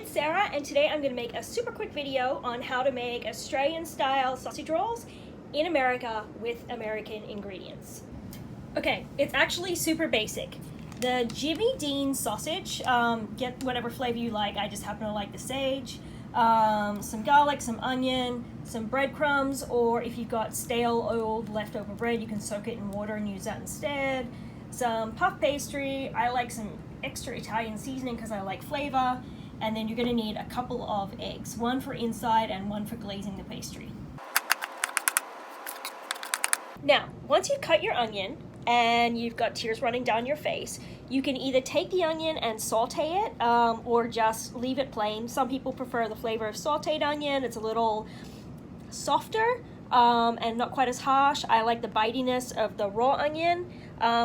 it's Sarah, and today I'm going to make a super quick video on how to make Australian style sausage rolls in America with American ingredients. Okay, it's actually super basic. The Jimmy Dean sausage, get whatever flavor you like. I just happen to like the sage. Some garlic, some onion, some breadcrumbs, or if you've got stale old leftover bread, you can soak it in water and use that instead. Some puff pastry. I like some extra Italian seasoning because I like flavor. And then you're going to need a couple of eggs, one for inside and one for glazing the pastry. Now, once you cut your onion and you've got tears running down your face, you can either take the onion and saute it or just leave it plain. Some people prefer the flavor of sauteed onion. It's a little softer and not quite as harsh. I like the bitiness of the raw onion,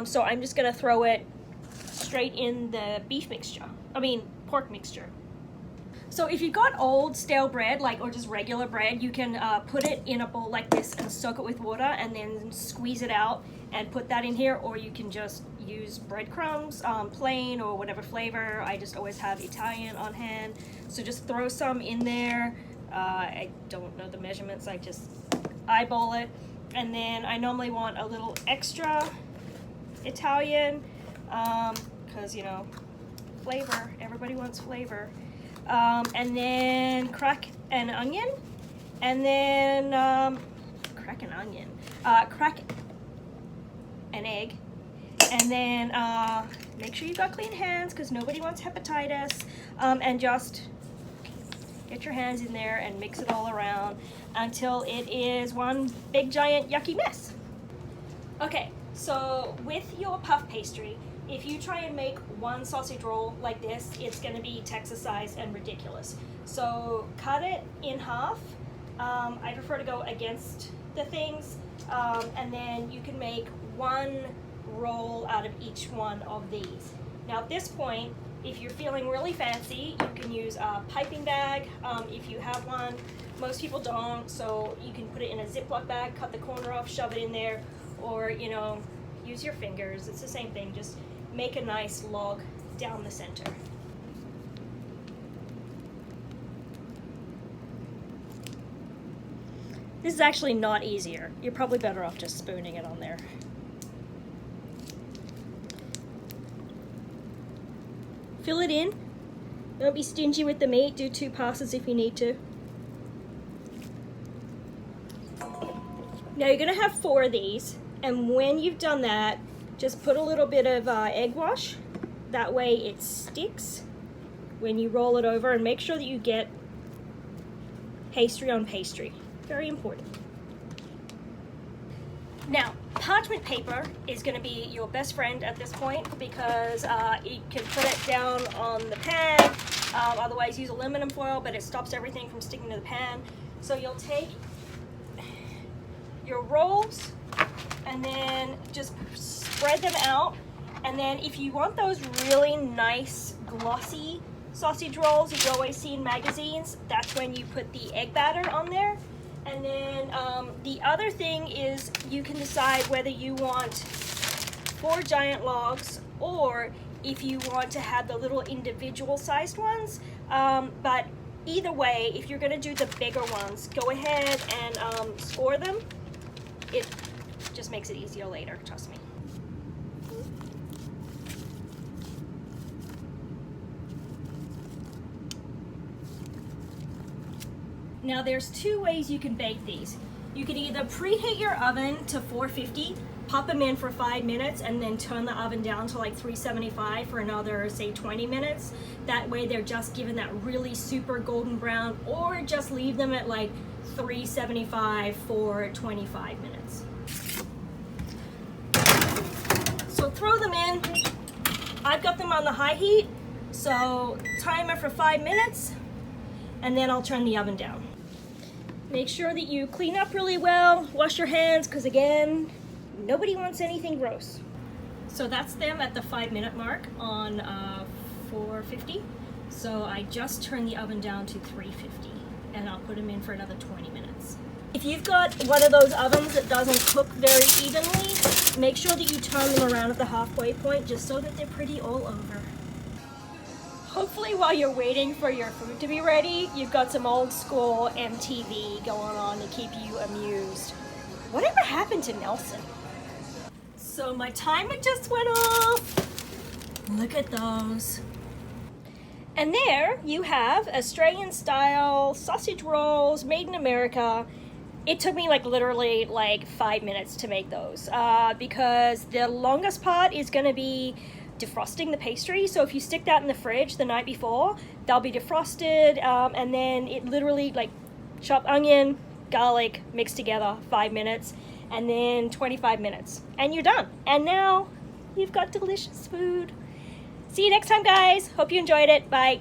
so I'm just going to throw it straight in the pork mixture. So if you've got old stale bread, or just regular bread, you can put it in a bowl like this and soak it with water and then squeeze it out and put that in here, or you can just use breadcrumbs, plain or whatever flavor. I just always have Italian on hand, so just throw some in there. I don't know the measurements, I just eyeball it, and then I normally want a little extra Italian because flavor, everybody wants flavor. And then crack an onion, and then crack an egg, and then make sure you've got clean hands because nobody wants hepatitis, and just get your hands in there and mix it all around until it is one big giant yucky mess. Okay, so with your puff pastry, if you try and make one sausage roll like this, it's going to be Texas-sized and ridiculous. So cut it in half. I prefer to go against the things, and then you can make one roll out of each one of these. Now at this point, if you're feeling really fancy, you can use a piping bag if you have one. Most people don't, so you can put it in a Ziploc bag, cut the corner off, shove it in there, or use your fingers. It's the same thing, just make a nice log down the center. This is actually not easier. You're probably better off just spooning it on there. Fill it in. Don't be stingy with the meat. Do 2 passes if you need to. Now you're gonna have 4 of these, and when you've done that, just put a little bit of egg wash. That way it sticks when you roll it over, and make sure that you get pastry on pastry. Very important. Now, parchment paper is going to be your best friend at this point because you can put it down on the pan. Otherwise, use aluminum foil, but it stops everything from sticking to the pan. So you'll take your rolls and then just spread them out, and then if you want those really nice glossy sausage rolls that you always see in magazines, that's when you put the egg batter on there. And then the other thing is you can decide whether you want 4 giant logs or if you want to have the little individual sized ones, but either way, if you're going to do the bigger ones, go ahead and score them. It just makes it easier later, trust me. Now there's 2 ways you can bake these. You can either preheat your oven to 450, pop them in for 5 minutes, and then turn the oven down to 375 for another, say, 20 minutes. That way they're just given that really super golden brown, or just leave them at 375 for 25 minutes. So throw them in. I've got them on the high heat, so timer for 5 minutes, and then I'll turn the oven down. Make sure that you clean up really well, wash your hands, because again, nobody wants anything gross. So that's them at the 5-minute mark on 450. So I just turned the oven down to 350, and I'll put them in for another 20 minutes. If you've got one of those ovens that doesn't cook very evenly, make sure that you turn them around at the halfway point just so that they're pretty all over. Hopefully while you're waiting for your food to be ready, you've got some old school MTV going on to keep you amused. Whatever happened to Nelson? So my timer just went off. Look at those. And there you have Australian style sausage rolls made in America. It took me literally 5 minutes to make those because the longest part is going to be defrosting the pastry. So if you stick that in the fridge the night before, they'll be defrosted, and then it literally chopped onion, garlic, mixed together, 5 minutes, and then 25 minutes, and you're done. And now you've got delicious food. See you next time, guys. Hope you enjoyed it. Bye.